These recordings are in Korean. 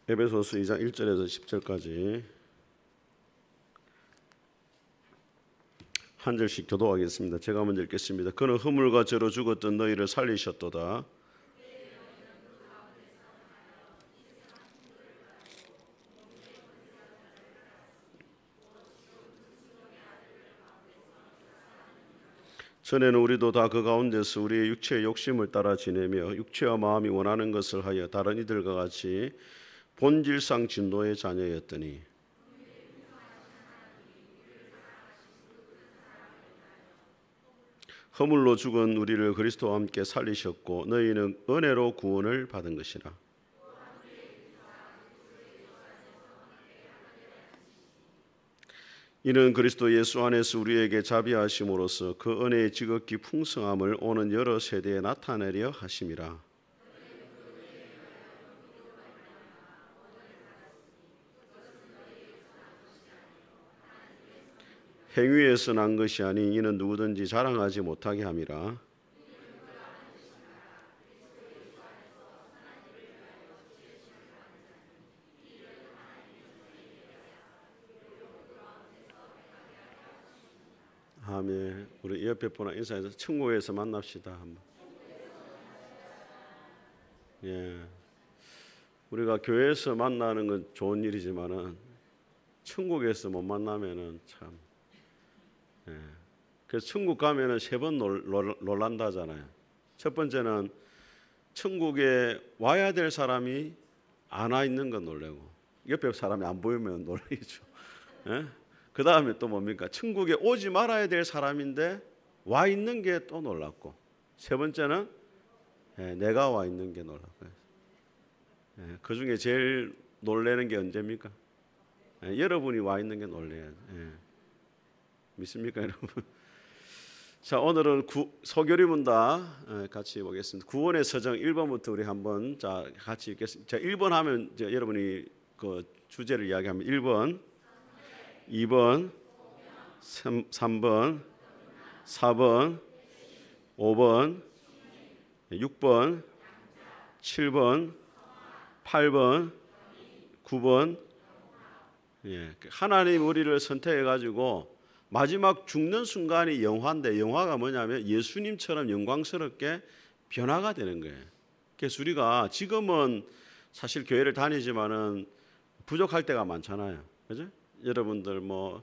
에베소서 2장 1절에서 10절까지 한 절씩 교도하겠습니다. 제가 먼저 읽겠습니다. 그는 허물과 죄로 죽었던 너희를 살리셨도다. 전에는 우리도 다 그 가운데서 우리의 육체의 욕심을 따라 지내며 육체와 마음이 원하는 것을 하여 다른 이들과 같이 본질상 진노의 자녀였더니 허물로 죽은 우리를 그리스도와 함께 살리셨고 너희는 은혜로 구원을 받은 것이라. 이는 그리스도 예수 안에서 우리에게 자비하심으로써 그 은혜의 지극히 풍성함을 오는 여러 세대에 나타내려 하심이라. 행위에서 난 것이 아니 이는 누구든지 자랑하지 못하게 함이라. 아멘. 우리 옆에 분과 인사해서 천국에서 만납시다 한번. 예, 우리가 교회에서 만나는 건 좋은 일이지만은 천국에서 못 만나면은 참. 예. 그래서 천국 가면은 세 번 놀란다잖아요. 첫 번째는 천국에 와야 될 사람이 안 와 있는 건 놀래고 옆에 사람이 안 보이면 놀라죠. 예? 그 다음에 또 뭡니까? 천국에 오지 말아야 될 사람인데 와 있는 게 또 놀랍고 세 번째는 내가 와 있는 게 놀랍고 그 중에 제일 놀라는 게 언제입니까? 여러분이 와 있는 게 놀래요. 믿습니까 여러분? 자, 오늘은 소교리문답 같이 보겠습니다. 구원의 서정 1번부터 우리 한번 같이 읽겠습니다. 자, 1번 하면 여러분이 그 주제를 이야기하면 1번 2번, 3번, 4번, 5번, 6번, 7번, 8번, 9번. 예, 하나님 우리를 선택해 가지고 마지막 죽는 순간이 영화인데 영화가 뭐냐면 예수님처럼 영광스럽게 변화가 되는 거예요. 그래서 우리가 지금은 사실 교회를 다니지만은 부족할 때가 많잖아요. 그죠? 여러분들 뭐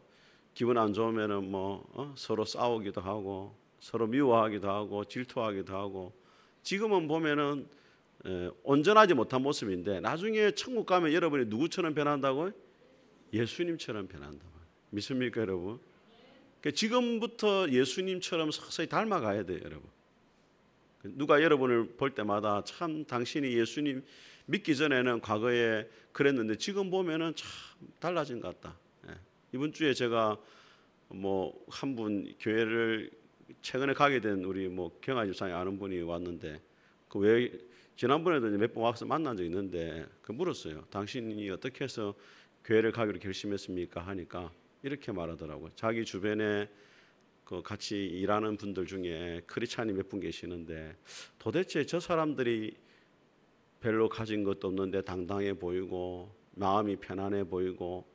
기분 안 좋으면은 서로 싸우기도 하고 서로 미워하기도 하고 질투하기도 하고 지금은 보면은 온전하지 못한 모습인데 나중에 천국 가면 여러분이 누구처럼 변한다고요? 예수님처럼 변한다. 믿습니까 여러분? 그러니까 지금부터 예수님처럼 서서히 닮아가야 돼요 여러분. 누가 여러분을 볼 때마다 참 당신이 예수님 믿기 전에는 과거에 그랬는데 지금 보면은 참 달라진 것 같다. 이번 주에 제가 한 분 교회를 최근에 가게 된 우리 경아 집사님 아는 분이 왔는데 그 왜 지난번에도 몇 번 와서 만난 적 있는데 그 물었어요. 당신이 어떻게 해서 교회를 가기로 결심했습니까? 하니까 이렇게 말하더라고요. 자기 주변에 그 같이 일하는 분들 중에 크리스찬이 몇 분 계시는데 도대체 저 사람들이 별로 가진 것도 없는데 당당해 보이고 마음이 편안해 보이고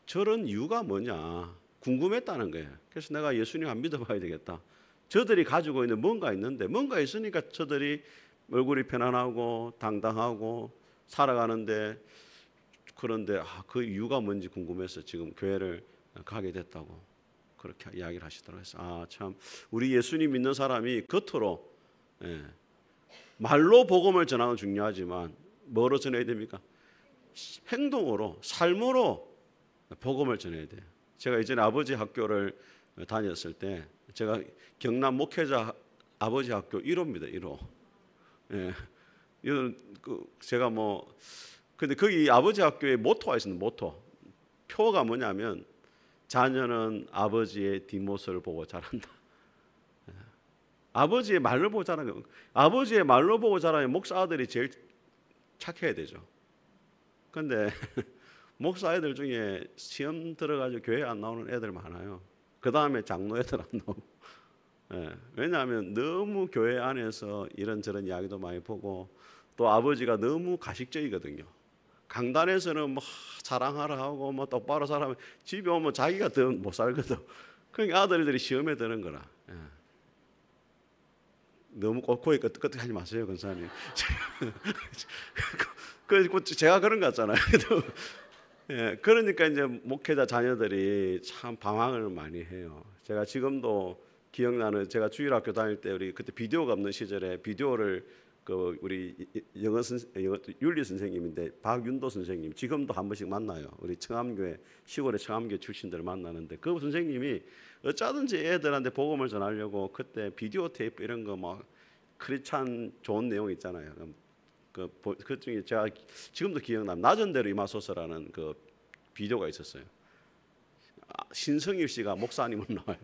저런 이유가 뭐냐 궁금했다는 거예요. 그래서 내가 예수님 안 믿어봐야 되겠다. 저들이 가지고 있는 뭔가 있는데 뭔가 있으니까 저들이 얼굴이 편안하고 당당하고 살아가는데 그런데 그 이유가 뭔지 궁금해서 지금 교회를 가게 됐다고 그렇게 이야기를 하시더라고요. 그래서 참 우리 예수님 믿는 사람이 겉으로 말로 복음을 전하는 건 중요하지만 뭐로 전해야 됩니까? 행동으로 삶으로 복음을 전해야 돼요. 제가 이전에 아버지 학교를 다녔을 때 제가 경남 목회자 아버지 학교 1호입니다. 1호. 예. 이건 제가 근데 거기 아버지 학교에 모토가 있습니다. 모토. 표가 뭐냐면 자녀는 아버지의 뒷모습을 보고 자란다. 아버지의 말로 보고 자라는 거. 아버지의 말로 보고 자라면 목사 아들이 제일 착해야 되죠. 근데 목사 애들 중에 시험 들어가지고 교회 안 나오는 애들 많아요. 그 다음에 장로 애들 안 나오고. 왜냐하면 너무 교회 안에서 이런저런 이야기도 많이 보고 또 아버지가 너무 가식적이거든요. 강단에서는 뭐 자랑하라 하고 뭐 똑바로 살아면 집에 오면 자기가 더 못 살거든. 그러니까 아들들이 시험에 드는 거라. 예. 너무 고이 끄떡끄떡 하지 마세요, 권사님. 제가 그런 거 같잖아요. 예, 그러니까 이제 목회자 자녀들이 참 방황을 많이 해요. 제가 지금도 기억나는, 제가 주일학교 다닐 때 우리 그때 비디오가 없는 시절에 비디오를 그 우리 영어 윤리 선생님인데 박윤도 선생님, 지금도 한 번씩 만나요. 우리 청암교회, 시골의 청암교회 출신들을 만나는데 그 선생님이 어쩌든지 애들한테 복음을 전하려고 그때 비디오 테이프 이런 거 뭐 크리스찬 좋은 내용 있잖아요. 그 중에 제가 지금도 기억나는 낮은 대로 임하소서라는 그 비디오가 있었어요. 신성일 씨가 목사님은 나와요.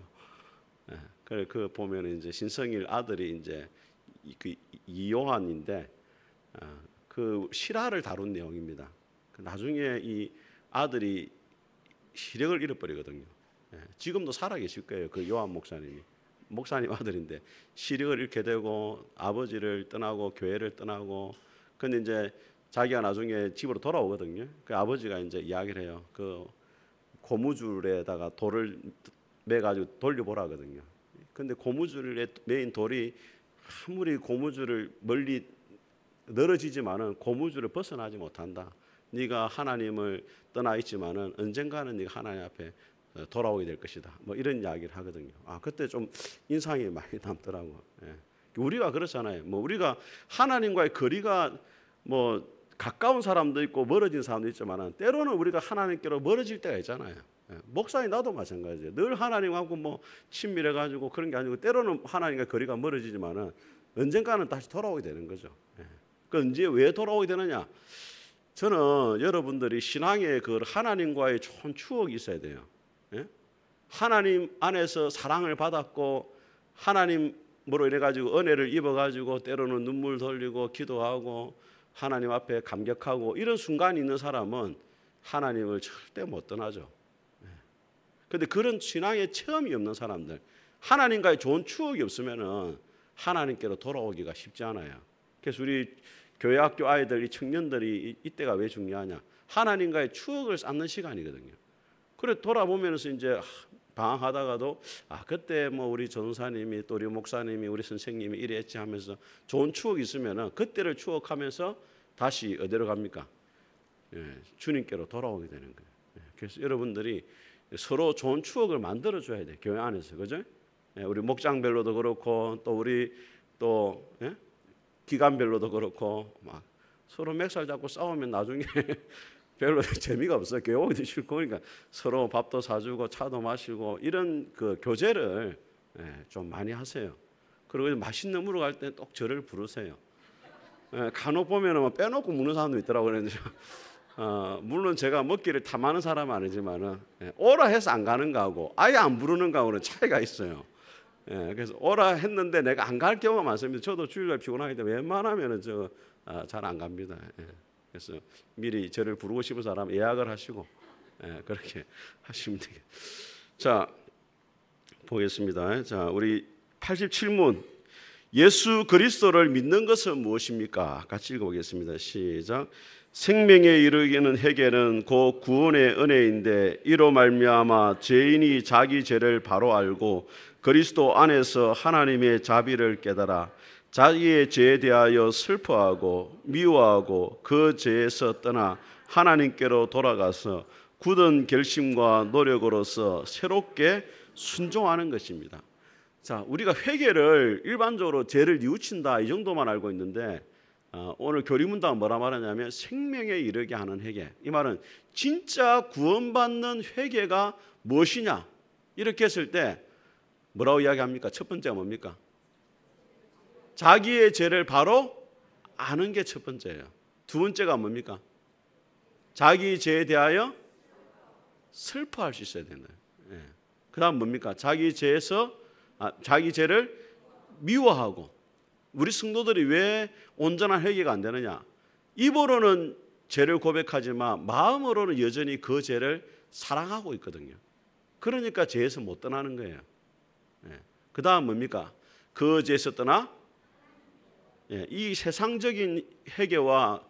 예, 그래 그 보면 이제 신성일 아들이 이제 그 이요한인데 그 실화를 다룬 내용입니다. 나중에 이 아들이 시력을 잃어버리거든요. 예, 지금도 살아계실 거예요. 그 요한 목사님 아들인데 시력을 잃게 되고 아버지를 떠나고 교회를 떠나고, 근데 이제 자기가 나중에 집으로 돌아오거든요. 그 아버지가 이제 이야기를 해요. 그 고무줄에다가 돌을 매가지고 돌려보라 하거든요. 근데 고무줄에 매인 돌이 아무리 고무줄을 멀리 늘어지지만은 고무줄을 벗어나지 못한다. 네가 하나님을 떠나 있지만은 언젠가는 네가 하나님 앞에 돌아오게 될 것이다. 뭐 이런 이야기를 하거든요. 그때 좀 인상이 많이 남더라고. 예. 우리가 그렇잖아요. 뭐 우리가 하나님과의 거리가 뭐 가까운 사람도 있고 멀어진 사람도 있지만은 때로는 우리가 하나님께로 멀어질 때가 있잖아요. 예. 목사님 나도 마찬가지예요. 늘 하나님하고 뭐 친밀해 가지고 그런 게 아니고 때로는 하나님과 거리가 멀어지지만은 언젠가는 다시 돌아오게 되는 거죠. 예. 그 언제 왜 돌아오게 되느냐? 저는 여러분들이 신앙의 그 하나님과의 좋은 추억이 있어야 돼요. 예? 하나님 안에서 사랑을 받았고 하나님으로 인해 가지고 은혜를 입어 가지고 때로는 눈물 돌리고 기도하고 하나님 앞에 감격하고 이런 순간이 있는 사람은 하나님을 절대 못 떠나죠. 그런데 그런 신앙의 체험이 없는 사람들, 하나님과의 좋은 추억이 없으면은 하나님께로 돌아오기가 쉽지 않아요. 그래서 우리 교회 학교 아이들, 이 청년들이 이때가 왜 중요하냐? 하나님과의 추억을 쌓는 시간이거든요. 그래 돌아보면서 이제 방황하다가도 그때 뭐 우리 전사님이 또 우리 목사님이 우리 선생님이 이랬지 하면서 좋은 추억이 있으면은 그때를 추억하면서 다시 어디로 갑니까? 예, 주님께로 돌아오게 되는 거예요. 예, 그래서 여러분들이 서로 좋은 추억을 만들어 줘야 돼, 교회 안에서. 그죠? 예, 우리 목장별로도 그렇고 또 우리 또 예? 기간별로도 그렇고 막 서로 맥살 잡고 싸우면 나중에 별로 재미가 없어요. 교회 오기도 싫고. 그러니까 서로 밥도 사주고 차도 마시고 이런 그 교제를 좀 많이 하세요. 그리고 맛있는 물어 갈 때 꼭 저를 부르세요. 간혹 보면은 뭐 빼놓고 묻는 사람도 있더라고요. 그런데 물론 제가 먹기를 탐하는 사람은 아니지만은 오라 해서 안 가는 거하고 아예 안 부르는 거하고는 차이가 있어요. 그래서 오라 했는데 내가 안 갈 경우가 많습니다. 저도 주일날 피곤하기 때문에 웬만하면은 잘 안 갑니다. 그래서 미리 저를 부르고 싶은 사람 예약을 하시고 그렇게 하시면 되겠습니다. 자, 보겠습니다. 자, 우리 87문 예수 그리스도를 믿는 것은 무엇입니까? 같이 읽어보겠습니다. 시작. 생명에 이르기는 회개는 곧 구원의 은혜인데 이로 말미암아 죄인이 자기 죄를 바로 알고 그리스도 안에서 하나님의 자비를 깨달아 자기의 죄에 대하여 슬퍼하고 미워하고 그 죄에서 떠나 하나님께로 돌아가서 굳은 결심과 노력으로서 새롭게 순종하는 것입니다. 자, 우리가 회개를 일반적으로 죄를 뉘우친다 이 정도만 알고 있는데 오늘 교리문답은 뭐라 말하냐면 생명에 이르게 하는 회개. 이 말은 진짜 구원받는 회개가 무엇이냐 이렇게 했을 때 뭐라고 이야기합니까? 첫 번째가 뭡니까? 자기의 죄를 바로 아는 게 첫 번째예요. 두 번째가 뭡니까? 자기 죄에 대하여 슬퍼할 수 있어야 되나요? 그 다음 뭡니까? 자기 죄를 미워하고. 우리 성도들이 왜 온전한 회개가 안 되느냐? 입으로는 죄를 고백하지만 마음으로는 여전히 그 죄를 사랑하고 있거든요. 그러니까 죄에서 못 떠나는 거예요. 그 다음 뭡니까? 그 죄에서 떠나 이 세상적인 회개와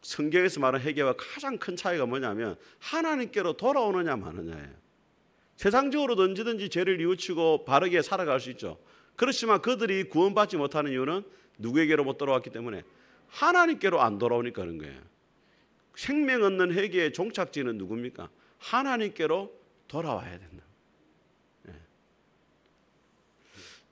성경에서 말하는 회개와 가장 큰 차이가 뭐냐면 하나님께로 돌아오느냐 마느냐예요. 세상적으로도 언제든지 죄를 뉘우치고 바르게 살아갈 수 있죠. 그렇지만 그들이 구원받지 못하는 이유는 누구에게로 못 돌아왔기 때문에 하나님께로 안 돌아오니까 그런 거예요. 생명 얻는 회개의 종착지는 누굽니까? 하나님께로 돌아와야 된다. 네.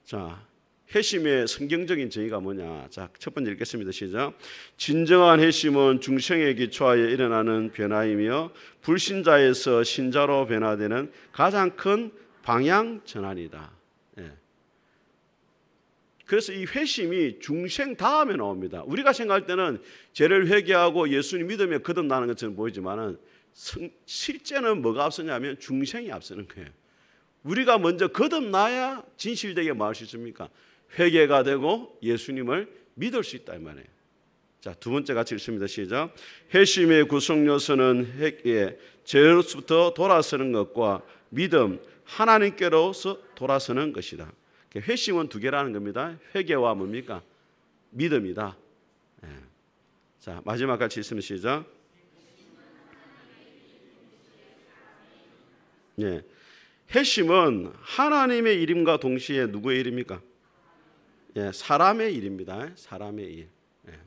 자, 회심의 성경적인 정의가 뭐냐? 자, 첫 번째 읽겠습니다. 시작. 진정한 회심은 중생에 기초하여 일어나는 변화이며 불신자에서 신자로 변화되는 가장 큰 방향 전환이다. 예. 그래서 이 회심이 중생 다음에 나옵니다. 우리가 생각할 때는 죄를 회개하고 예수님 믿으며 거듭나는 것처럼 보이지만은 실제는 뭐가 앞서냐면 중생이 앞서는 거예요. 우리가 먼저 거듭나야 진실되게 말할 수 있습니까? 회개가 되고 예수님을 믿을 수 있다 이 말이에요. 자, 두 번째 같이 읽습니다. 시작. 회심의 구성 요소는 회개, 죄로부터 돌아서는 것과 믿음, 하나님께로서 돌아서는 것이다. 회심은 두 개라는 겁니다. 회개와 뭡니까? 믿음이다. 예. 자, 마지막 같이 읽으면 시작. 예. 회심은 하나님의 일임과 동시에 누구의 일입니까? 예, 사람의 일입니다. 사람의 일. 예.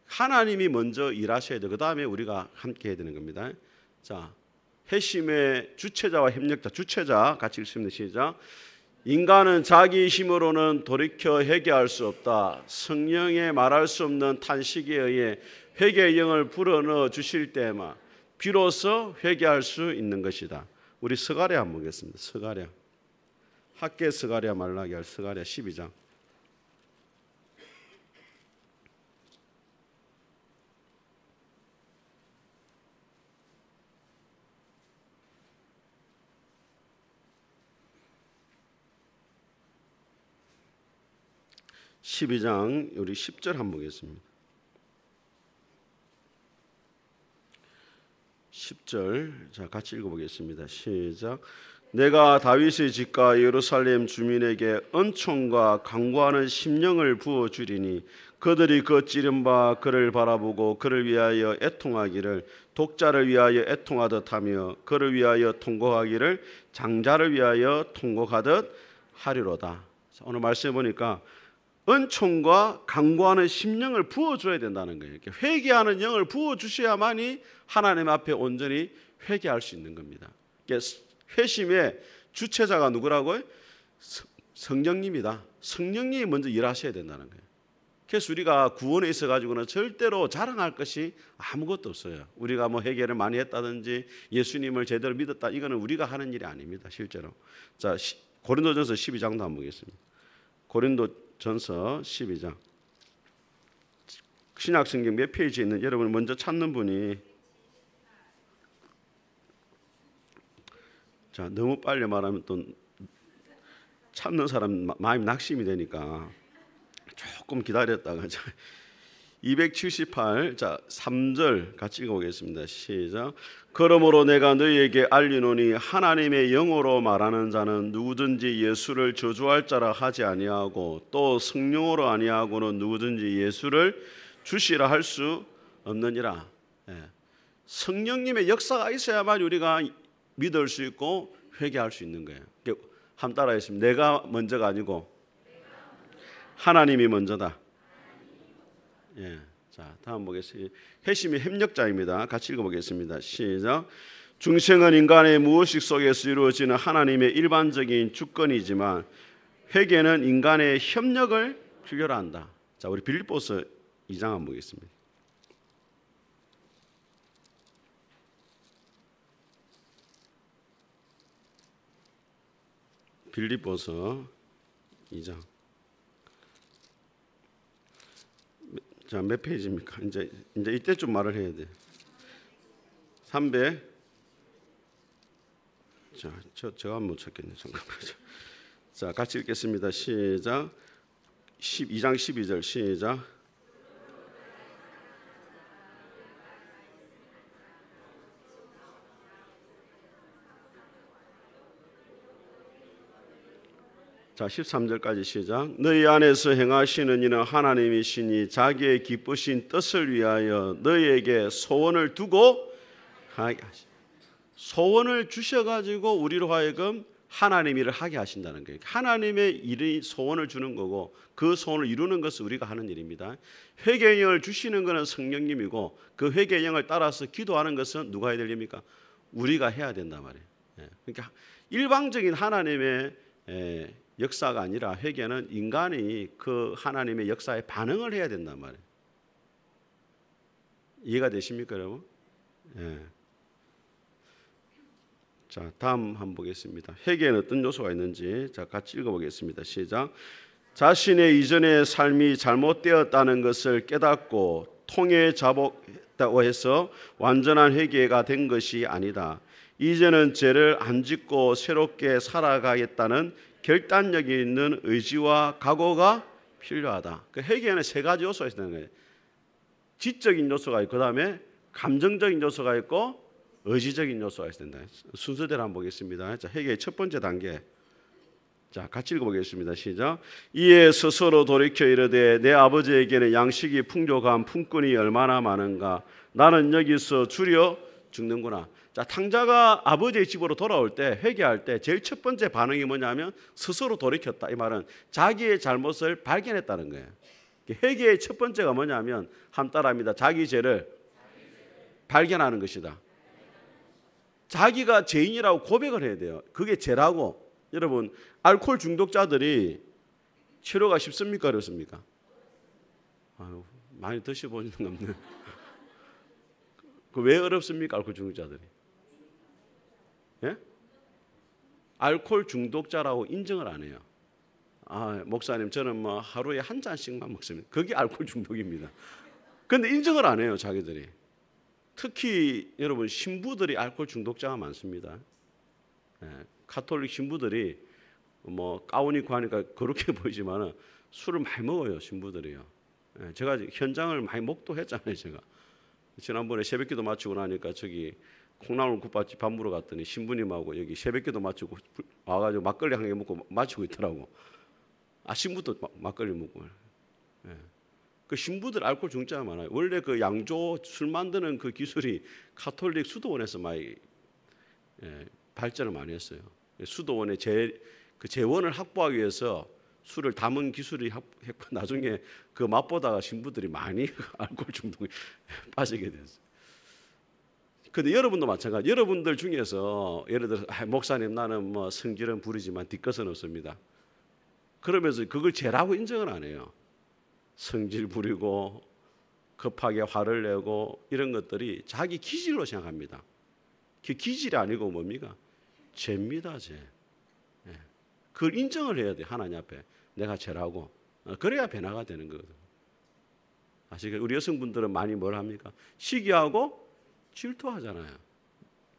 하나님이 먼저 일하셔야 돼. 그 다음에 우리가 함께 해야 되는 겁니다. 자, 회심의 주체자와 협력자, 주체자 같이 읽습니다. 시작. 인간은 자기 힘으로는 돌이켜 회개할 수 없다. 성령의 말할 수 없는 탄식에 의해 회개의 영을 불어넣어 주실 때만 비로소 회개할 수 있는 것이다. 우리 스가랴 한번 보겠습니다. 스가랴. 학개 스가랴 말라기 할 스가랴 12장. 우리 10절 한번 보겠습니다. 10절 자 같이 읽어보겠습니다. 시작. 내가 다윗의 집과 예루살렘 주민에게 은총과 강구하는 심령을 부어주리니 그들이 그 찌른 바 그를 바라보고 그를 위하여 애통하기를 독자를 위하여 애통하듯 하며 그를 위하여 통곡하기를 장자를 위하여 통곡하듯 하리로다. 오늘 말씀해 보니까 은총과 강구하는 심령을 부어줘야 된다는 거예요. 회개하는 영을 부어주셔야만이 하나님 앞에 온전히 회개할 수 있는 겁니다. 회심의 주체자가 누구라고요? 성령님이다. 성령님이 먼저 일하셔야 된다는 거예요. 그래서 우리가 구원에 있어 가지고는 절대로 자랑할 것이 아무것도 없어요. 우리가 뭐 회개를 많이 했다든지 예수님을 제대로 믿었다, 이거는 우리가 하는 일이 아닙니다. 실제로. 자, 고린도전서 12장도 한번 보겠습니다. 고린도전서 12장. 신약성경 몇 페이지에 있는 여러분 먼저 찾는 분이, 자, 너무 빨리 말하면 또 찾는 사람 마음이 낙심이 되니까 조금 기다렸다가 278, 자 3절 같이 읽어보겠습니다. 시작. 그러므로 내가 너희에게 알리노니 하나님의 영으로 말하는 자는 누구든지 예수를 저주할 자라 하지 아니하고 또 성령으로 아니하고는 누구든지 예수를 주시라 할 수 없느니라. 예. 성령님의 역사가 있어야만 우리가 믿을 수 있고 회개할 수 있는 거예요. 한번 따라하겠습니다. 내가 먼저가 아니고 하나님이 먼저다. 예. 자, 다음 보겠습니다. 회심의 협력자입니다. 같이 읽어보겠습니다. 시작. 중생은 인간의 무의식 속에서 이루어지는 하나님의 일반적인 주권이지만 회개는 인간의 협력을 필요로 한다. 자, 우리 빌립보서 2장 한번 보겠습니다. 빌립보서 2장. 자, 몇 페이지입니까? 이제 이때 좀 말을 해야 돼. 300. 자, 제가 못 찾겠네. 잠깐만요. 자, 같이 읽겠습니다. 시작. 2장 12절 시작. 자, 13절까지 시작. 너희 안에서 행하시는 이는 하나님이시니 자기의 기쁘신 뜻을 위하여 너희에게 소원을 두고 하게 하시. 소원을 주셔가지고 우리로 하여금 하나님 일을 하게 하신다는 거예요. 하나님의 일이 소원을 주는 거고 그 소원을 이루는 것은 우리가 하는 일입니다. 회개의 영을 주시는 것은 성령님이고 그 회개의 영을 따라서 기도하는 것은 누가 해야 됩니까? 우리가 해야 된단 말이에요. 그러니까 일방적인 하나님의 역사가 아니라 회개는 인간이 그 하나님의 역사에 반응을 해야 된단 말이에요. 이해가 되십니까, 여러분? 자, 다음 한번 보겠습니다. 회개에는 어떤 요소가 있는지 자, 같이 읽어보겠습니다. 시작. 자신의 이전의 삶이 잘못되었다는 것을 깨닫고 통에 잡았다고 해서 완전한 회개가 된 것이 아니다. 이제는 죄를 안 짓고 새롭게 살아가겠다는 결단력이 있는 의지와 각오가 필요하다. 그 회개에는 세 가지 요소가 있는 거예요. 지적인 요소가 있고, 그다음에 감정적인 요소가 있고, 의지적인 요소가 있어야 된다. 순서대로 한번 보겠습니다. 자, 회개의 첫 번째 단계. 자, 같이 읽어보겠습니다. 시작. 이에 스스로 돌이켜 이르되 내 아버지에게는 양식이 풍족한 품꾼이 얼마나 많은가. 나는 여기서 줄여 죽는구나. 자, 탕자가 아버지의 집으로 돌아올 때, 회개할 때 제일 첫 번째 반응이 뭐냐면 스스로 돌이켰다. 이 말은 자기의 잘못을 발견했다는 거예요. 회개의 첫 번째가 뭐냐면 함 따라합니다. 자기 죄를 발견하는 것이다. 자기가 죄인이라고 고백을 해야 돼요. 그게 죄라고. 여러분, 알코올 중독자들이 치료가 쉽습니까? 어렵습니까? 아유, 많이 드셔보시는 거 없네. 왜 어렵습니까? 알코올 중독자들이. 예? 알코올 중독자라고 인정을 안 해요. 아, 목사님, 저는 뭐 하루에 한 잔씩만 먹습니다. 그게 알코올 중독입니다. 그런데 인정을 안 해요, 자기들이. 특히 여러분, 신부들이 알코올 중독자가 많습니다. 예, 가톨릭 신부들이 뭐 가운 입고 하니까 그렇게 보이지만 술을 많이 먹어요, 신부들이요. 예, 제가 현장을 많이 목도했잖아요, 제가. 지난번에 새벽기도 마치고 나니까 저기 콩나물 국밥집 밥 먹으러 갔더니 신부님하고 여기 새벽기도 마치고 와가지고 막걸리 한 개 먹고 마치고 있더라고. 아, 신부도 막걸리 먹고. 예. 그 신부들 알코올 중독자가 많아요. 원래 그 양조 술 만드는 그 기술이 가톨릭 수도원에서 많이 발전을 많이 했어요. 수도원의 그 재원을 확보하기 위해서 술을 담은 기술이 했고 나중에 그 맛보다가 신부들이 많이 알코올 중독에 빠지게 됐어요. 근데 여러분도 마찬가지. 여러분들 중에서 예를 들어서 목사님, 나는 뭐 성질은 부리지만 뒷것은 없습니다. 그러면서 그걸 죄라고 인정을 안 해요. 성질 부리고 급하게 화를 내고 이런 것들이 자기 기질로 생각합니다. 그 기질이 아니고 뭡니까? 죄입니다, 죄. 그걸 인정을 해야 돼, 하나님 앞에. 내가 죄라고. 그래야 변화가 되는 거거든. 아시겠어요? 우리 여성분들은 많이 뭘 합니까? 시기하고 질투하잖아요.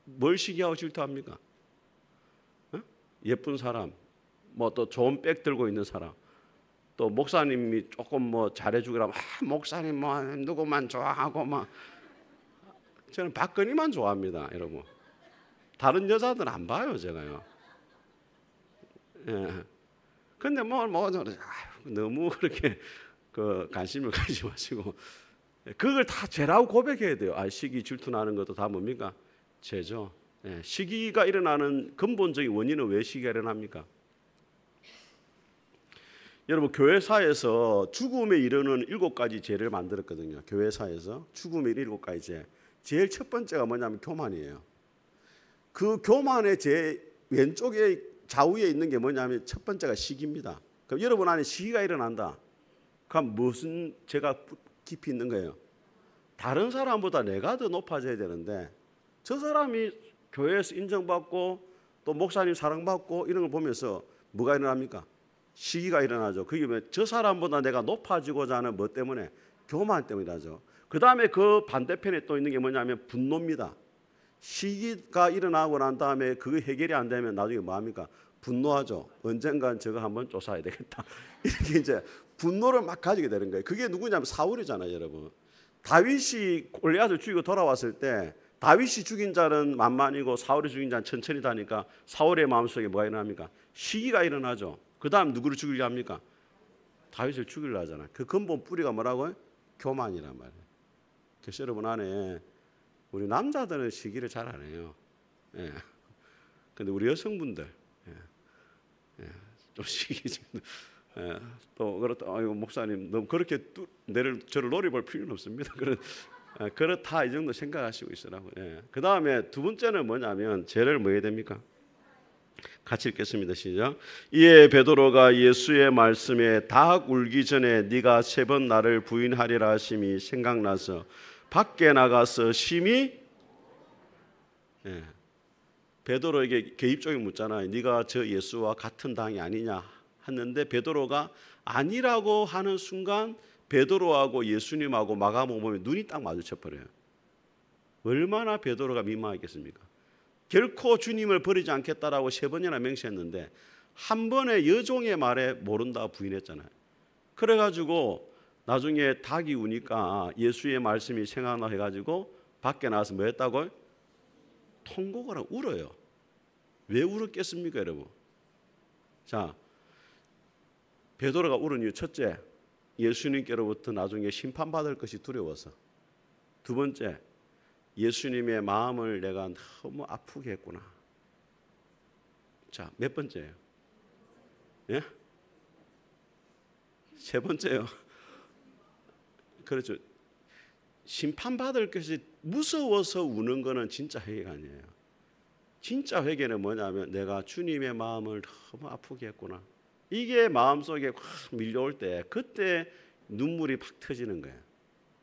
뭘 시기하고 질투합니까? 예쁜 사람, 뭐 또 좋은 백 들고 있는 사람, 또 목사님이 조금 뭐 잘해주기라, 목사님 뭐 누구만 좋아하고 막. 저는 박건희만 좋아합니다, 여러분. 다른 여자들은 안 봐요, 제가요. 예. 근데 너무 그렇게 그 관심을 가지지 마시고 그걸 다 죄라고 고백해야 돼요. 아, 시기 질투 나는 것도 다 뭡니까? 죄죠. 예. 시기가 일어나는 근본적인 원인은 왜 시기가 일어납니까? 여러분, 교회사에서 죽음에 이르는 7가지 죄를 만들었거든요. 교회사에서 죽음에 이르는 7가지 죄. 제일 첫 번째가 뭐냐면 교만이에요. 그 교만의 죄 왼쪽에 좌우에 있는 게 뭐냐면 첫 번째가 시기입니다. 그럼 여러분 안에 시기가 일어난다. 그럼 무슨 죄가 깊이 있는 거예요? 다른 사람보다 내가 더 높아져야 되는데 저 사람이 교회에서 인정받고 또 목사님 사랑받고 이런 걸 보면서 뭐가 일어납니까? 시기가 일어나죠. 그게 저 사람보다 내가 높아지고자 하는 뭐 때문에? 교만 때문이라죠. 그 다음에 그 반대편에 또 있는 게 뭐냐면 분노입니다. 시기가 일어나고 난 다음에 그게 해결이 안 되면 나중에 뭐 합니까? 분노하죠. 언젠간 저거 한번 쫓아야 되겠다. 이렇게 이제 분노를 막 가지게 되는 거예요. 그게 누구냐면 사울이잖아요, 여러분. 다윗이 골리앗을 죽이고 돌아왔을 때 다윗이 죽인 자는 만만이고 사울이 죽인 자는 천천히 다니까 사울의 마음속에 뭐가 일어납니까? 시기가 일어나죠. 그 다음 누구를 죽이려 합니까? 다윗을 죽이려 하잖아요. 그 근본 뿌리가 뭐라고요? 교만이란 말이에요. 그래서 여러분 안에 우리 남자들은 시기를 잘 안 해요. 예. 근데 우리 여성분들 좀 시기 지금 또 그렇다. 아이고 목사님 너무 그렇게 저를 노려볼 필요는 없습니다. 그렇다 이 정도 생각하시고 있으라고. 그 다음에 두 번째는 뭐냐면 죄를 뭐 해야 됩니까? 같이 읽겠습니다. 시작. 이에 베드로가 예수의 말씀에 닭 울기 전에 네가 3번 나를 부인하리라 하심이 생각나서 밖에 나가서 심히 베드로에게 개입적인 묻잖아요. 네가 저 예수와 같은 당이 아니냐 했는데 베드로가 아니라고 하는 순간 베드로하고 예수님하고 마가복음 보면 눈이 딱 마주쳐 버려요. 얼마나 베드로가 민망했겠습니까? 결코 주님을 버리지 않겠다라고 3번이나 맹세했는데 한 번의 여종의 말에 모른다 부인했잖아요. 그래가지고 나중에 닭이 우니까 예수의 말씀이 생각나 해가지고 밖에 나와서 뭐 했다고요? 통곡을 하고 울어요. 왜 울었겠습니까, 여러분? 자, 베드로가 울은 이유 첫째, 예수님께로부터 나중에 심판받을 것이 두려워서. 두 번째, 예수님의 마음을 내가 너무 아프게 했구나. 자, 몇 번째예요? 예? 세 번째요. 그렇죠. 심판받을 것이 무서워서 우는 거는 진짜 회개가 아니에요. 진짜 회개는 뭐냐면 내가 주님의 마음을 너무 아프게 했구나. 이게 마음속에 확 밀려올 때 그때 눈물이 팍 터지는 거예요.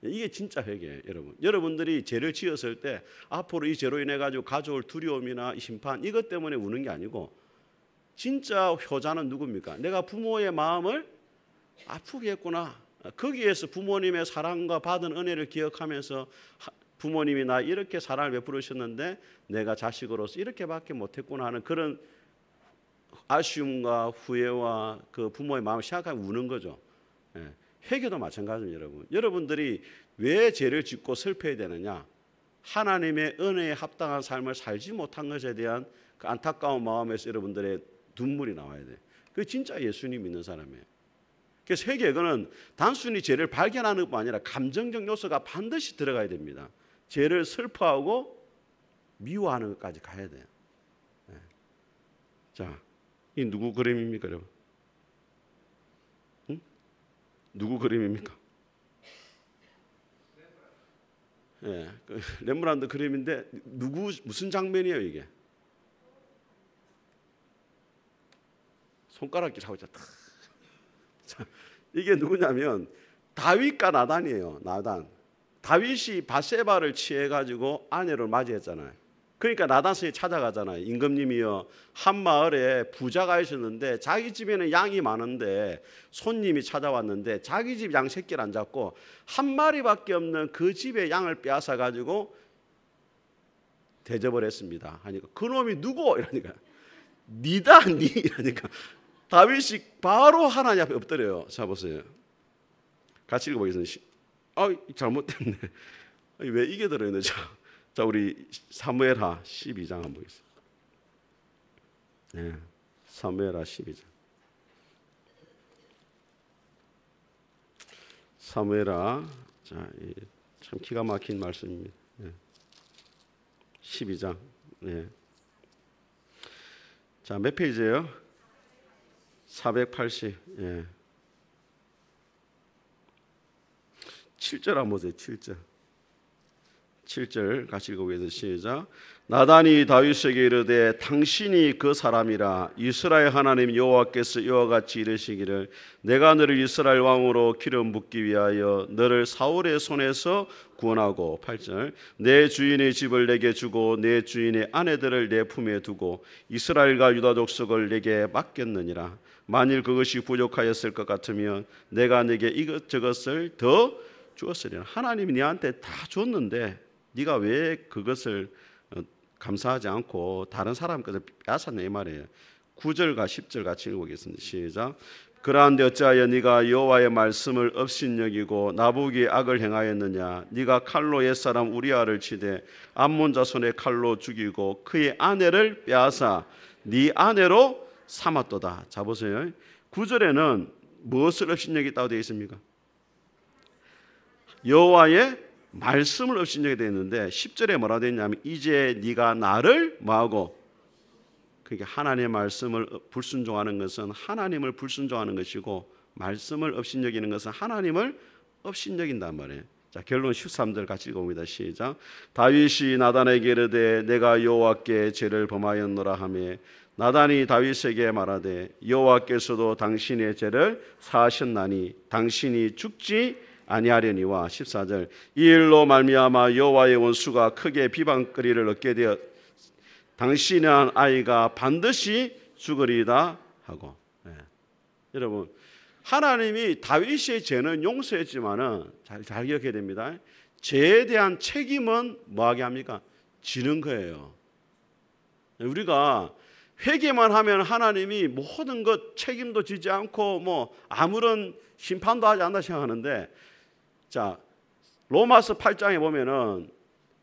이게 진짜 회개예요, 여러분. 여러분들이 죄를 지었을 때 앞으로 이 죄로 인해 가지고 가져올 두려움이나 심판 이것 때문에 우는 게 아니고 진짜 효자는 누굽니까? 내가 부모의 마음을 아프게 했구나. 거기에서 부모님의 사랑과 받은 은혜를 기억하면서 부모님이 나 이렇게 사랑을 베풀으셨는데 내가 자식으로서 이렇게밖에 못했구나 하는 그런 아쉬움과 후회와 그 부모의 마음을 생각하면 우는 거죠. 회개도 마찬가지입니다, 여러분. 여러분들이 왜 죄를 짓고 슬퍼해야 되느냐? 하나님의 은혜에 합당한 삶을 살지 못한 것에 대한 그 안타까운 마음에서 여러분들의 눈물이 나와야 돼요. 그게 진짜 예수님 믿는 사람이에요. 그래서 회개는 단순히 죄를 발견하는 것뿐 아니라 감정적 요소가 반드시 들어가야 됩니다. 죄를 슬퍼하고 미워하는 것까지 가야 돼요. 자, 이 누구 그림입니까, 여러분? 누구 그림입니까? 그 렘브란트 그림인데 무슨 장면이에요 이게? 손가락질 하고 있잖아. 자, 이게 누구냐면 다윗과 나단이에요. 나단. 다윗이 바세바를 취해가지고 아내를 맞이했잖아요. 그러니까 나단스에 찾아가잖아요. 임금님이요, 한 마을에 부자가 있었는데 자기 집에는 양이 많은데 손님이 찾아왔는데 자기 집 양 새끼를 안 잡고 한 마리밖에 없는 그 집의 양을 빼앗아 가지고 대접을 했습니다. 하니까 그놈이 누구? 이러니까 니다 니 이러니까 다윗이 바로 하나님 앞에 엎드려요. 자 보세요. 같이 읽어보겠습니다. 잘못됐네. 왜 이게 들어있네. 자, 우리 사무엘하 12장 한번 보겠습니다. 네, 사무엘하 12장. 사무엘하, 자, 참 기가 막힌 말씀입니다. 네. 12장. 네. 자, 몇 페이지예요? 480. 예. 7절 한번 보세요. 7절 같이 읽어보겠습니다. 시작. 나단이 다윗에게 이르되 당신이 그 사람이라. 이스라엘 하나님 여호와께서 이와 같이 이르시기를 내가 너를 이스라엘 왕으로 기름 붓기 위하여 너를 사울의 손에서 구원하고. 8절. 내 주인의 집을 내게 주고 내 주인의 아내들을 내 품에 두고 이스라엘과 유다 족속을 내게 맡겼느니라. 만일 그것이 부족하였을 것 같으면 내가 내게 이것저것을 더 주었으리라. 하나님이 네한테 다 줬는데 네가 왜 그것을 감사하지 않고 다른 사람 것을 빼앗았냐 이 말이에요. 9절과 10절 같이 읽어보겠습니다. 시작. 그러한데 어찌하여 네가 여호와의 말씀을 업신여기고 나보기에 악을 행하였느냐? 네가 칼로 옛사람 우리아를 치되 암몬 자손의 칼로 죽이고 그의 아내를 빼앗아 네 아내로 삼았도다. 자 보세요. 9절에는 무엇을 업신여겼다고 되어 있습니까? 여호와의 말씀을 업신여기게 되어 있는데 10절에 뭐라고 되어 있냐면 이제 네가 나를 뭐하고, 그러니까 하나님의 말씀을 불순종하는 것은 하나님을 불순종하는 것이고 말씀을 업신여기는 것은 하나님을 업신여긴단 말이에요. 자 결론 13절 같이 읽어봅니다. 시작. 다윗이 나단에게 이르되 내가 여호와께 죄를 범하였노라 하며 나단이 다윗에게 말하되 여호와께서도 당신의 죄를 사하셨나니 당신이 죽지 아니하려니와 14절 이 일로 말미암아 여호와의 원수가 크게 비방거리를 얻게 되어 당신의 한 아이가 반드시 죽으리다 하고. 여러분 하나님이 다윗의 죄는 용서했지만은 잘 기억해야 됩니다. 죄에 대한 책임은 뭐하게 합니까? 지는 거예요. 우리가 회개만 하면 하나님이 모든 것 책임도 지지 않고 뭐 아무런 심판도 하지 않는다 생각하는데, 자 로마서 8장에 보면은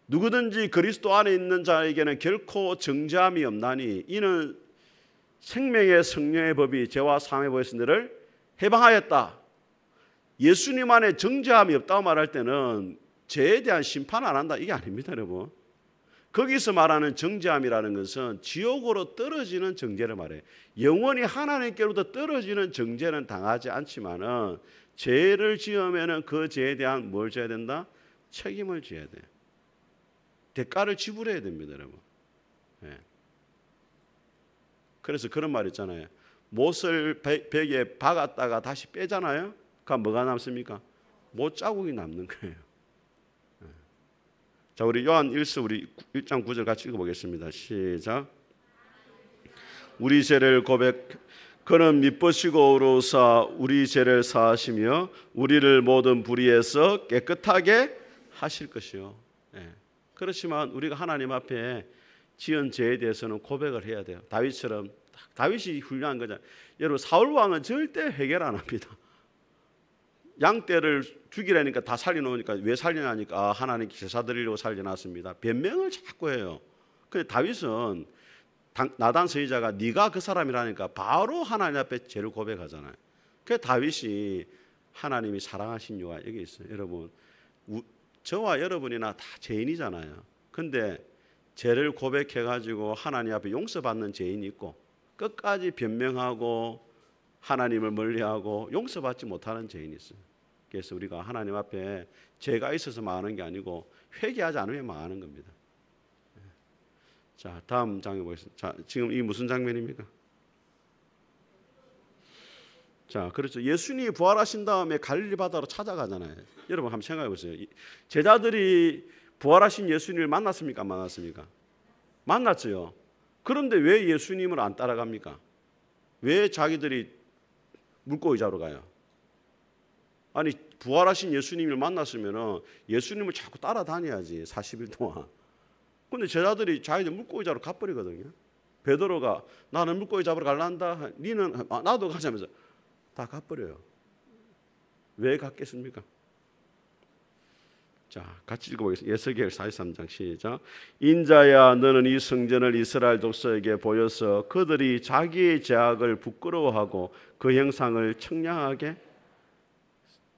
누구든지 그리스도 안에 있는 자에게는 결코 정죄함이 없나니 이는 생명의 성령의 법이 죄와 사함의 법의 신들을 해방하였다. 예수님 안에 정죄함이 없다고 말할 때는 죄에 대한 심판 안 한다 이게 아닙니다, 여러분. 거기서 말하는 정죄함이라는 것은 지옥으로 떨어지는 정죄를 말해요. 영원히 하나님께로부터 떨어지는 정죄는 당하지 않지만은 죄를 지으면은 그 죄에 대한 뭘 져야 된다? 책임을 져야 돼. 대가를 지불해야 됩니다, 여러분. 그래서 그런 말 있잖아요. 못을 벽에 박았다가 다시 빼잖아요. 그럼 뭐가 남습니까? 못 자국이 남는 거예요. 자, 우리 요한 1서 우리 1장 9절 같이 읽어보겠습니다. 시작. 우리 죄를 그는 미쁘시고 의로우사 우리 죄를 사하시며 우리를 모든 불의에서 깨끗하게 하실 것이요. 그렇지만 우리가 하나님 앞에 지은 죄에 대해서는 고백을 해야 돼요. 다윗처럼. 다윗이 훌륭한 거잖아요. 여러분 사울 왕은 절대 회개를 안 합니다. 양떼를 죽이라니까 다 살려놓으니까 왜 살려냐니까 하나님께 제사 드리려고 살려놨습니다. 변명을 자꾸 해요. 근데 다윗은 나단 서기자가 네가 그 사람이라니까 바로 하나님 앞에 죄를 고백하잖아요. 그래서 다윗이 하나님이 사랑하신 이유가 여기 있어요. 여러분 저와 여러분이나 다 죄인이잖아요. 근데 죄를 고백해가지고 하나님 앞에 용서받는 죄인이 있고 끝까지 변명하고 하나님을 멀리하고 용서받지 못하는 죄인이 있어요. 그래서 우리가 하나님 앞에 죄가 있어서 망하는 게 아니고 회개하지 않으면 망하는 겁니다. 자, 다음 장면 보겠습니다. 자, 지금 이 무슨 장면입니까? 자, 그렇죠. 예수님이 부활하신 다음에 갈릴리 바다로 찾아가잖아요. 여러분 한번 생각해 보세요. 제자들이 부활하신 예수님을 만났습니까? 안 만났습니까? 만났죠. 그런데 왜 예수님을 안 따라갑니까? 왜 자기들이 물고기 잡으러 가요? 아니 부활하신 예수님을 만났으면 예수님을 자꾸 따라다녀야지 40일 동안. 근데 제자들이 자기들 물고기 잡으러 가버리거든요. 베드로가 나는 물고기 잡으러 갈란다. 니는 나도 가자면서 다 가버려요. 왜 갔겠습니까? 자, 같이 읽어보겠습니다. 에스겔 43장 시작. 인자야 너는 이 성전을 이스라엘 족속에게 보여서 그들이 자기의 죄악을 부끄러워하고 그 형상을 청량하게.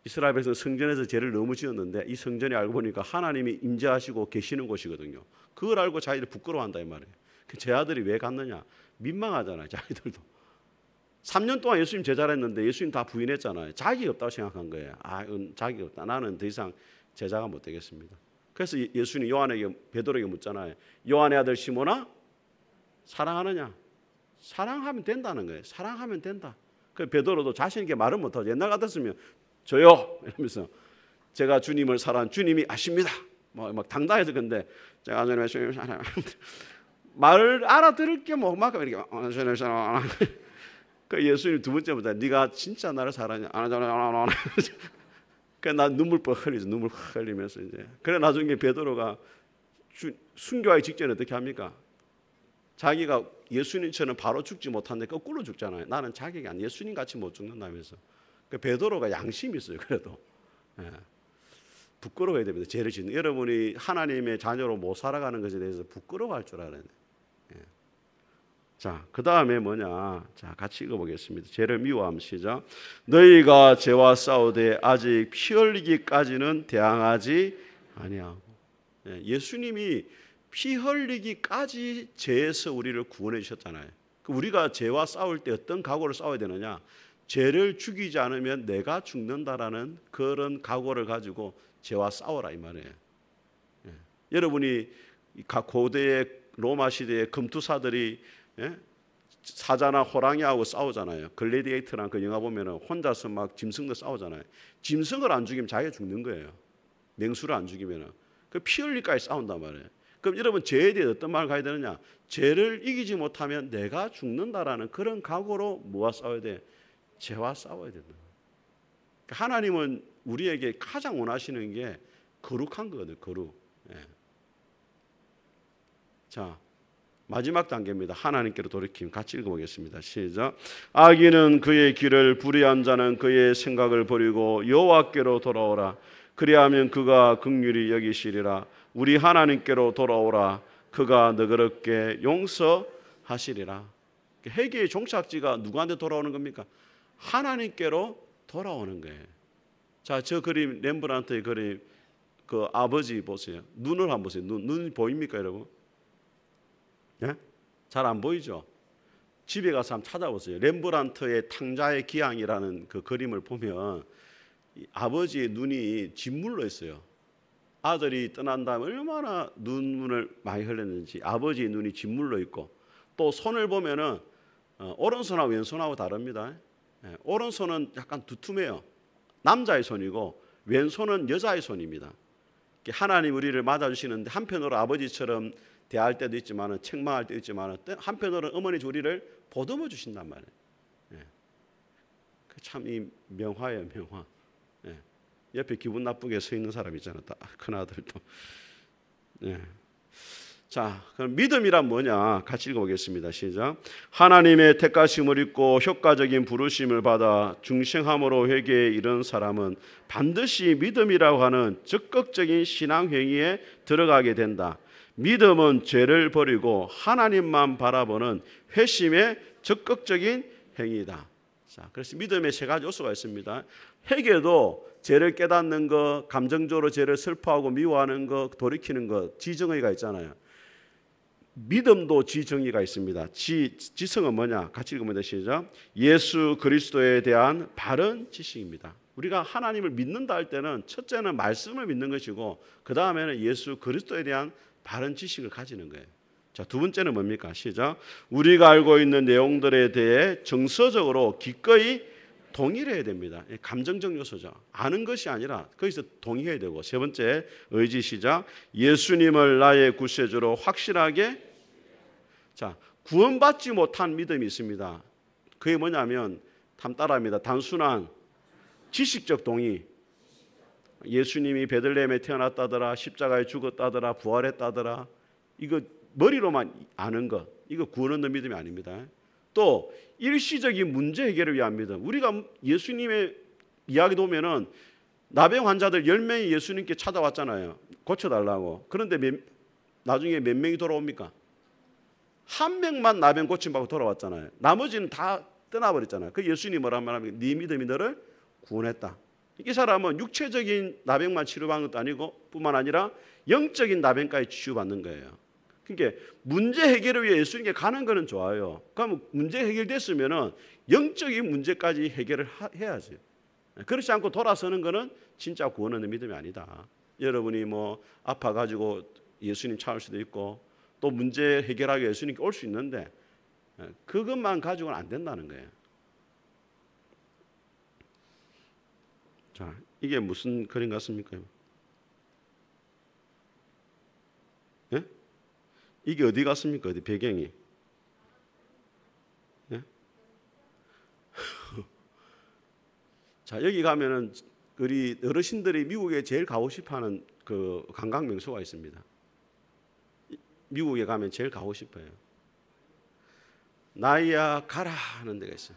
이스라엘에서 성전에서 죄를 너무 지었는데 이 성전이 알고 보니까 하나님이 임재하시고 계시는 곳이거든요. 그걸 알고 자기들 부끄러워한다 이 말이에요. 그 제자들이 왜 갔느냐? 민망하잖아요. 자기들도 3년 동안 예수님 제자를 했는데 예수님 다 부인했잖아요. 자격이 없다고 생각한 거예요. 자격이 없다. 나는 더 이상 제자가 못 되겠습니다. 그래서 예수님 요한에게 베드로에게 묻잖아요. 요한의 아들 시몬아 사랑하느냐? 사랑하면 된다는 거예요. 사랑하면 된다. 그 베드로도 자신에게 말은 못하죠. 옛날 같았으면 저요 이러면서 제가 주님을 사랑한 주님이 아십니다. 막 당당해서. 근데 제가 주님을 사랑 말을 알아들을 게 뭐 막 이렇게 주님을 사랑. 그 예수님 두 번째부터 네가 진짜 나를 사랑하냐? 그래 나 눈물 뻑 흘리죠. 눈물 흘리면서 이제. 그래 나중에 베드로가 순교하기 직전에 어떻게 합니까? 자기가 예수님처럼 바로 죽지 못한데 거꾸로 죽잖아요. 나는 자격이 안 예수님 같이 못 죽는다면서. 그 베드로가 양심이 있어요. 그래도 부끄러워야 됩니다. 죄를 짓는 여러분이 하나님의 자녀로 못 살아가는 것에 대해서 부끄러워할 줄 알아야 돼요. 자, 그 다음에 뭐냐? 자, 같이 읽어보겠습니다. 죄를 미워함. 시작. 너희가 죄와 싸우되 아직 피 흘리기까지는 대항하지 아니하고. 예수님이 피 흘리기까지 죄에서 우리를 구원해 주셨잖아요. 우리가 죄와 싸울 때 어떤 각오를 싸워야 되느냐? 죄를 죽이지 않으면 내가 죽는다라는 그런 각오를 가지고 죄와 싸워라 이 말이에요. 여러분이 고대의 로마 시대의 금투사들이 사자나 호랑이하고 싸우잖아요. 글래디에이터랑 그 영화 보면은 혼자서 막 짐승도 싸우잖아요. 짐승을 안 죽이면 자기가 죽는 거예요. 맹수를 안 죽이면은 그 피 흘리까지 싸운단 말이에요. 그럼 여러분 죄에 대해 어떤 말을 가야 되느냐? 죄를 이기지 못하면 내가 죽는다라는 그런 각오로 뭐와 싸워야 돼? 죄와 싸워야 된다. 하나님은 우리에게 가장 원하시는 게 거룩한 거거든요. 거룩. 자, 마지막 단계입니다. 하나님께로 돌이킴. 같이 읽어보겠습니다. 시작. 악인은 그의 길을, 불의한 자는 그의 생각을 버리고 여호와께로 돌아오라. 그리하면 그가 긍휼히 여기시리라. 우리 하나님께로 돌아오라. 그가 너그럽게 용서하시리라. 회개의 종착지가 누구한테 돌아오는 겁니까? 하나님께로 돌아오는 거예요. 자, 저 그림, 렘브란트의 그림, 그 아버지 보세요. 눈을 한번 보세요. 눈 보입니까, 여러분? 예? 잘 안 보이죠? 집에 가서 한번 찾아보세요. 렘브란트의 탕자의 기항이라는 그 그림을 보면 아버지의 눈이 진물로 있어요. 아들이 떠난 다음에 얼마나 눈물을 많이 흘렸는지 아버지의 눈이 진물로 있고, 또 손을 보면은 오른손하고 왼손하고 다릅니다. 오른손은 약간 두툼해요. 남자의 손이고 왼손은 여자의 손입니다. 하나님 우리를 맞아주시는데 한편으로 아버지처럼 대할 때도 있지만 책망할 때도 있지만 한편으로는 어머니 우리를 보듬어 주신단 말이에요. 참 이 명화예요, 명화. 옆에 기분 나쁘게 서 있는 사람 있잖아, 큰 아들도. 자, 그럼 믿음이란 뭐냐? 같이 읽어보겠습니다. 시작. 하나님의 택하심을 입고 효과적인 부르심을 받아 중생함으로 회개에 이른 사람은 반드시 믿음이라고 하는 적극적인 신앙 행위에 들어가게 된다. 믿음은 죄를 버리고 하나님만 바라보는 회심의 적극적인 행위다. 자, 그래서 믿음에 세 가지 요소가 있습니다. 회개도 죄를 깨닫는 것, 감정적으로 죄를 슬퍼하고 미워하는 것, 돌이키는 것, 지정의가 있잖아요. 믿음도 지정의가 있습니다. 지성은 뭐냐? 같이 읽으면 시작. 예수 그리스도에 대한 바른 지식입니다. 우리가 하나님을 믿는다 할 때는 첫째는 말씀을 믿는 것이고 그 다음에는 예수 그리스도에 대한 바른 지식을 가지는 거예요. 자, 두 번째는 뭡니까? 시작. 우리가 알고 있는 내용들에 대해 정서적으로 기꺼이 동의해야 됩니다. 감정적 요소죠. 아는 것이 아니라 거기서 동의해야 되고. 세 번째 의지. 시작. 예수님을 나의 구세주로 확실하게. 자, 구원받지 못한 믿음이 있습니다. 그게 뭐냐면 따라합니다. 단순한 지식적 동의. 예수님이 베들레헴에 태어났다더라, 십자가에 죽었다더라, 부활했다더라, 이거 머리로만 아는 것, 이거 구원 얻는 믿음이 아닙니다. 또 일시적인 문제 해결을 위한 믿음. 우리가 예수님의 이야기도 보면은 나병 환자들 10명이 예수님께 찾아왔잖아요. 고쳐달라고. 그런데 나중에 몇 명이 돌아옵니까? 한 명만 나병 고침받고 돌아왔잖아요. 나머지는 다 떠나버렸잖아요. 그 예수님이 뭐라고 말합니까? 네 믿음이 너를 구원했다. 이 사람은 육체적인 나병만 치료받는 것도 아니고 뿐만 아니라 영적인 나병까지 치유받는 거예요. 그러니까 문제 해결을 위해 예수님께 가는 거는 좋아요. 그럼 문제 해결됐으면은 영적인 문제까지 해결을 해야지. 그렇지 않고 돌아서는 거는 진짜 구원 얻는 믿음이 아니다. 여러분이 뭐 아파가지고 예수님 찾을 수도 있고 또 문제 해결하기 위해 예수님께 올 수 있는데 그것만 가지고는 안 된다는 거예요. 자, 이게 무슨 그림 같습니까? 예? 이게 어디 갔습니까? 어디 배경이? 예? 자, 여기 가면은 우리 어르신들이 미국에 제일 가고 싶어하는 그 관광 명소가 있습니다. 미국에 가면 제일 가고 싶어요. 나이아가라 하는 데가 있어요.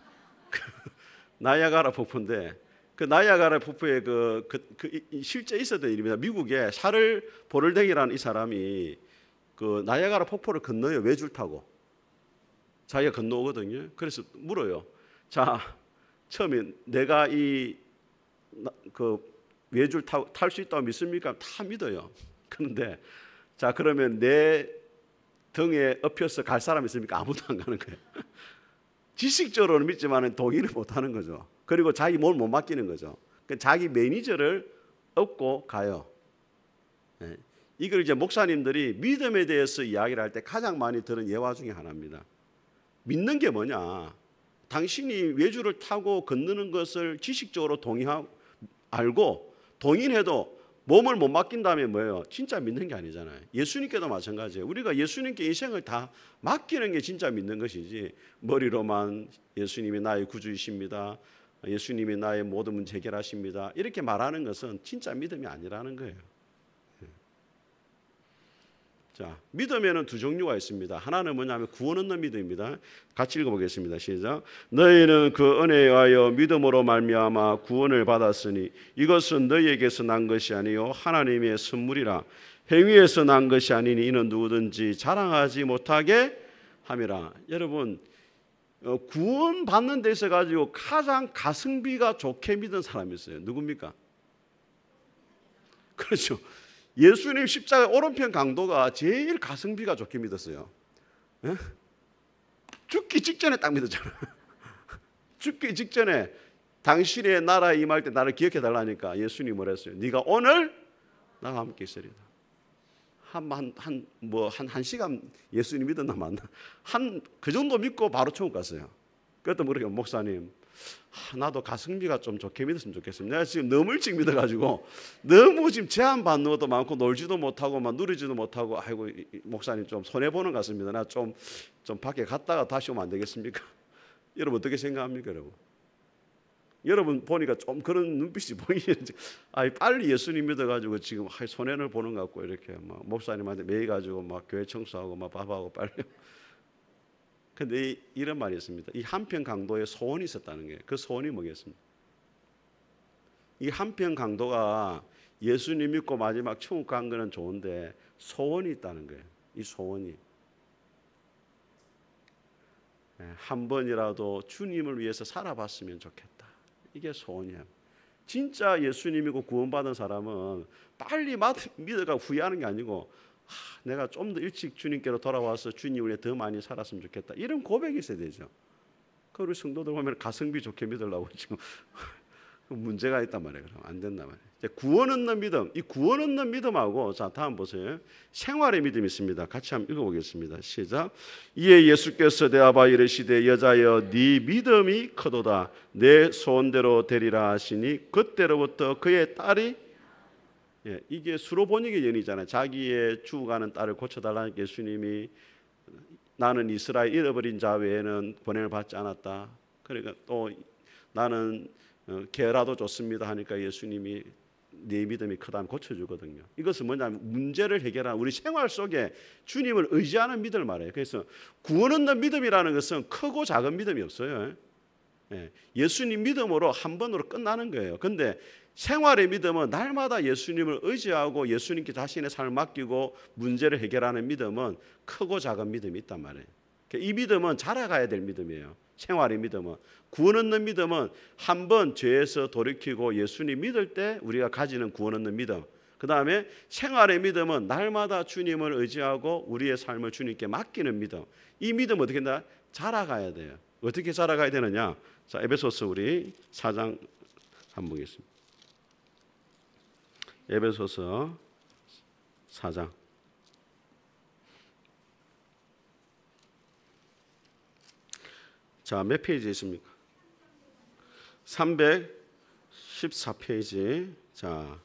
나이아가라 폭포인데 그 나이아가라 폭포에 실제 있었던 일입니다. 미국에 샤를 보를댕이라는 이 사람이 그 나이아가라 폭포를 건너요. 외줄 타고. 자기가 건너오거든요. 그래서 물어요. 자, 처음에 내가 외줄 탈 수 있다고 믿습니까? 다 믿어요. 그런데 자, 그러면 내 등에 엎혀서 갈 사람 있습니까? 아무도 안 가는 거예요. 지식적으로는 믿지만 동의를 못 하는 거죠. 그리고 자기 뭘 못 맡기는 거죠. 그러니까 자기 매니저를 얻고 가요. 네. 이걸 이제 목사님들이 믿음에 대해서 이야기를 할 때 가장 많이 들은 예화 중에 하나입니다. 믿는 게 뭐냐? 당신이 외주를 타고 건너는 것을 지식적으로 동의하고 알고 동의해도 몸을 못 맡긴다면 뭐예요? 진짜 믿는 게 아니잖아요. 예수님께도 마찬가지예요. 우리가 예수님께 인생을 다 맡기는 게 진짜 믿는 것이지, 머리로만 예수님이 나의 구주이십니다, 예수님이 나의 모든 문제 해결하십니다, 이렇게 말하는 것은 진짜 믿음이 아니라는 거예요. 자, 믿음에는 두 종류가 있습니다. 하나는 뭐냐면 구원 얻는 믿음입니다. 같이 읽어보겠습니다. 시작. 너희는 그 은혜에 의하여 믿음으로 말미암아 구원을 받았으니 이것은 너희에게서 난 것이 아니요 하나님의 선물이라. 행위에서 난 것이 아니니 이는 누구든지 자랑하지 못하게 함이라. 여러분, 구원 받는 데서 가지고 가장 가성비가 좋게 믿은 사람이 있어요. 누굽니까? 그렇죠. 예수님 십자가 오른편 강도가 제일 가성비가 좋게 믿었어요. 에? 죽기 직전에 딱 믿었잖아요. 죽기 직전에 당신의 나라에 임할 때 나를 기억해 달라니까 예수님이 뭐라 했어요? 네가 오늘 나와 함께 있으리다. 한 시간 예수님 믿었나 맞나? 그 정도 믿고 바로 천국 갔어요. 그랬더니 그러니까 목사님, 나도 가성비가 좀 좋게 믿었으면 좋겠습니다. 내가 지금 너무 일찍 믿어가지고 너무 지금 제한받는 것도 많고 놀지도 못하고 막 누리지도 못하고, 아이고 목사님 좀 손해보는 것 같습니다. 나 좀 밖에 갔다가 다시 오면 안 되겠습니까? 여러분 어떻게 생각합니까? 여러분 보니까 좀 그런 눈빛이 보이는지, 빨리 예수님 믿어가지고 지금 손해를 보는 것 같고, 이렇게 막 목사님한테 매여가지고 막 교회 청소하고 막 밥하고 빨리. 근데 이런 말이 있습니다. 이 한편 강도에 소원이 있었다는 거예요. 그 소원이 뭐겠습니까? 이 한편 강도가 예수님 믿고 마지막 천국 간 거는 좋은데 소원이 있다는 거예요. 이 소원이. 한 번이라도 주님을 위해서 살아봤으면 좋겠다. 이게 소원이에요. 진짜 예수님 믿고 구원받은 사람은 빨리 믿어가 후회하는 게 아니고, 내가 좀 더 일찍 주님께로 돌아와서 주님 위해 더 많이 살았으면 좋겠다, 이런 고백이 있어야 되죠. 우리 성도들 보면 가성비 좋게 믿으려고 지금 문제가 있단 말이에요. 그럼 안 된단 말이에요. 구원 얻는 믿음, 이 구원 얻는 믿음하고, 자 다음 보세요. 생활의 믿음이 있습니다. 같이 한번 읽어보겠습니다. 시작. 이에 예수께서 대하여 이르시되 여자여 네 믿음이 크도다. 내 소원대로 되리라 하시니 그때로부터 그의 딸이, 이게 수로보니게 연이잖아요. 자기의 죽어가는 딸을 고쳐달라는 예수님이, 나는 이스라엘 잃어버린 자 외에는 권한을 받지 않았다. 그러니까 또 나는 개라도 좋습니다 하니까 예수님이 네 믿음이 크다면 고쳐주거든요. 이것은 뭐냐면 문제를 해결하는 우리 생활 속에 주님을 의지하는 믿음을 말해요. 그래서 구원 얻는 믿음이라는 것은 크고 작은 믿음이 없어요. 예수님 믿음으로 한 번으로 끝나는 거예요. 그런데 생활의 믿음은 날마다 예수님을 의지하고 예수님께 자신의 삶을 맡기고 문제를 해결하는 믿음은 크고 작은 믿음이 있단 말이에요. 이 믿음은 자라가야 될 믿음이에요. 생활의 믿음은. 구원 얻는 믿음은 한 번 죄에서 돌이키고 예수님 믿을 때 우리가 가지는 구원 얻는 믿음. 그 다음에 생활의 믿음은 날마다 주님을 의지하고 우리의 삶을 주님께 맡기는 믿음. 이 믿음 어떻게 된다? 자라가야 돼요. 어떻게 자라가야 되느냐? 자, 에베소서 우리 4장 한번 보겠습니다. 에베소서 4장. 자, 몇 페이지에 있습니까? 314페이지. 자,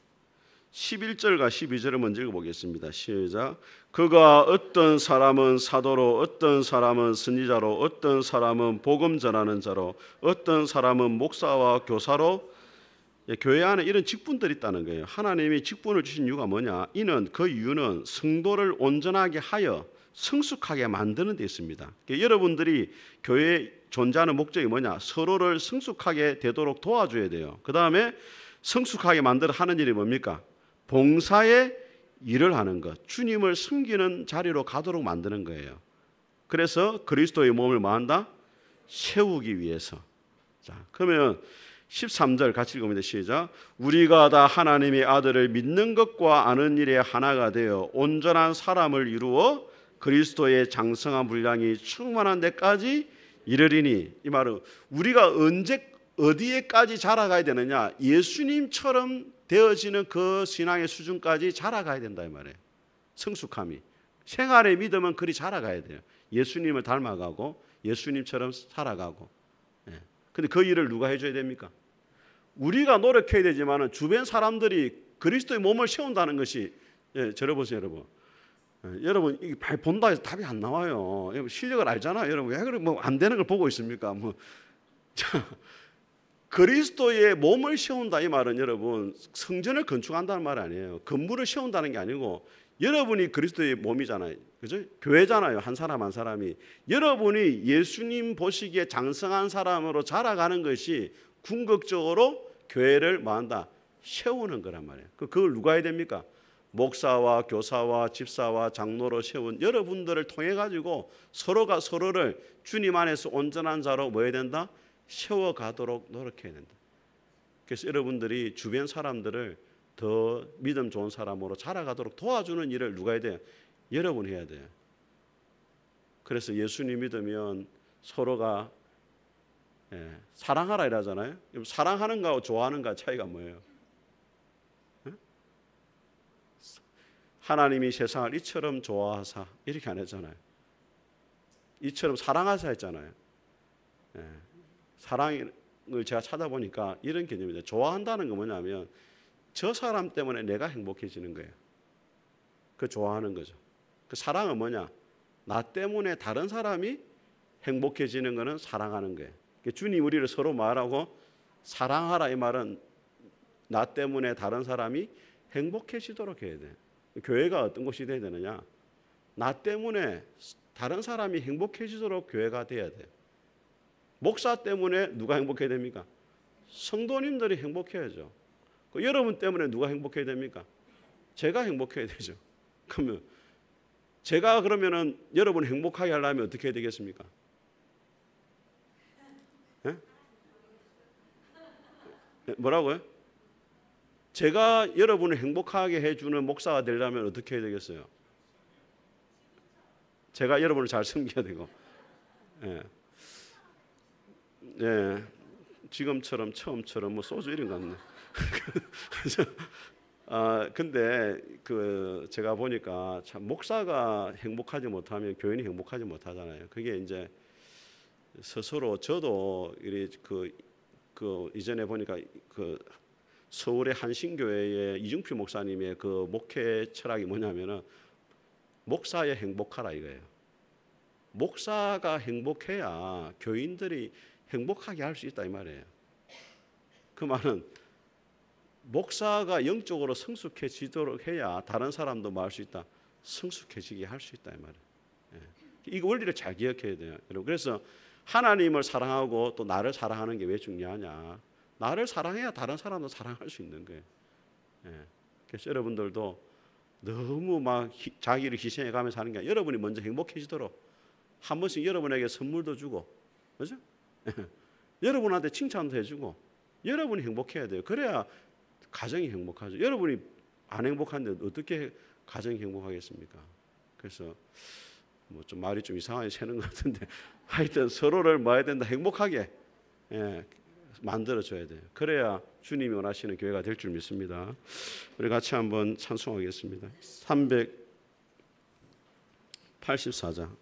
11절과 12절을 먼저 읽어보겠습니다. 시작. 그가 어떤 사람은 사도로, 어떤 사람은 선지자로, 어떤 사람은 복음 전하는 자로, 어떤 사람은 목사와 교사로. 교회 안에 이런 직분들이 있다는 거예요. 하나님이 직분을 주신 이유가 뭐냐? 그 이유는 성도를 온전하게 하여 성숙하게 만드는 데 있습니다. 여러분들이 교회에 존재하는 목적이 뭐냐? 서로를 성숙하게 되도록 도와줘야 돼요. 그 다음에 성숙하게 만들어 하는 일이 뭡니까? 봉사의 일을 하는 것, 주님을 섬기는 자리로 가도록 만드는 거예요. 그래서 그리스도의 몸을 뭐한다? 세우기 위해서. 자, 그러면 13절 같이 읽으면 시작. 우리가 다 하나님의 아들을 믿는 것과 아는 일에 하나가 되어 온전한 사람을 이루어 그리스도의 장성한 분량이 충만한 데까지 이르리니. 이 말은 우리가 어디에까지 자라가야 되느냐? 예수님처럼 되어지는 그 신앙의 수준까지 자라가야 된다 이 말이에요. 성숙함이. 생활의 믿음은 그리 자라가야 돼요. 예수님을 닮아가고 예수님처럼 살아가고. 근데 그 일을 누가 해줘야 됩니까? 우리가 노력해야 되지만 주변 사람들이 그리스도의 몸을 세운다는 것이, 들어보세요 여러분. 여러분 이게 본다 해서 답이 안 나와요. 여러분 실력을 알잖아요. 여러분 왜 그래 뭐 안 되는 걸 보고 있습니까? 자, 그리스도의 몸을 세운다 이 말은 여러분 성전을 건축한다는 말 아니에요. 건물을 세운다는 게 아니고 여러분이 그리스도의 몸이잖아요. 그죠? 교회잖아요. 한 사람 한 사람이. 여러분이 예수님 보시기에 장성한 사람으로 자라가는 것이 궁극적으로 교회를 뭐한다? 세우는 거란 말이에요. 그걸 누가 해야 됩니까? 목사와 교사와 집사와 장로로 세운 여러분들을 통해 가지고 서로가 서로를 주님 안에서 온전한 자로 뭐 해야 된다? 세워가도록 노력해야 된다. 그래서 여러분들이 주변 사람들을 더 믿음 좋은 사람으로 자라가도록 도와주는 일을 누가 해야 돼요? 여러분이 해야 돼요. 그래서 예수님 믿으면 서로가 사랑하라 이러잖아요. 사랑하는 거하고 좋아하는 거 차이가 뭐예요? 하나님이 세상을 이처럼 좋아하사 이렇게 안 했잖아요. 이처럼 사랑하사 했잖아요. 사랑을 제가 찾아보니까 이런 개념입니다. 좋아한다는 건 뭐냐면 저 사람 때문에 내가 행복해지는 거예요. 그 좋아하는 거죠. 그 사랑은 뭐냐? 나 때문에 다른 사람이 행복해지는 거는 사랑하는 거예요. 주님 우리를 서로 말하고 사랑하라 이 말은 나 때문에 다른 사람이 행복해지도록 해야 돼요. 교회가 어떤 곳이 돼야 되느냐? 나 때문에 다른 사람이 행복해지도록 교회가 돼야 돼요. 목사 때문에 누가 행복해야 됩니까? 성도님들이 행복해야죠. 여러분 때문에 누가 행복해야 됩니까? 제가 행복해야 되죠. 그러면 제가 그러면은 여러분 행복하게 하려면 어떻게 해야 되겠습니까? 네? 뭐라고요? 제가 여러분을 행복하게 해주는 목사가 되려면 어떻게 해야 되겠어요? 제가 여러분을 잘 섬겨야 되고, 지금처럼 처음처럼 뭐 소주 이런 거 같네. 근데 제가 보니까 참 목사가 행복하지 못하면 교인이 행복하지 못하잖아요. 그게 이제 스스로 저도 이전에 보니까 서울의 한신교회의 이중필 목사님의 그 목회 철학이 뭐냐면은 목사의 행복하라 이거예요. 목사가 행복해야 교인들이 행복하게 할 수 있다 이 말이에요. 그 말은 목사가 영적으로 성숙해지도록 해야 다른 사람도 뭐 할 수 있다? 성숙해지게 할 수 있다 이 말이에요. 이 원리를 잘 기억해야 돼요, 여러분. 그래서 하나님을 사랑하고 또 나를 사랑하는 게 왜 중요하냐? 나를 사랑해야 다른 사람도 사랑할 수 있는 거예요. 그래서 여러분들도 너무 막 자기를 희생해가면서 하는 게 아니라 여러분이 먼저 행복해지도록 한 번씩 여러분에게 선물도 주고, 그렇죠? 여러분한테 칭찬도 해주고 여러분이 행복해야 돼요. 그래야 가정이 행복하죠. 여러분이 안 행복한데 어떻게 가정이 행복하겠습니까? 그래서 뭐 좀 말이 좀 이상하게 새는 것 같은데 하여튼 서로를 뭐 해야 된다? 행복하게 만들어줘야 돼요. 그래야 주님이 원하시는 교회가 될 줄 믿습니다. 우리 같이 한번 찬송하겠습니다. 384장.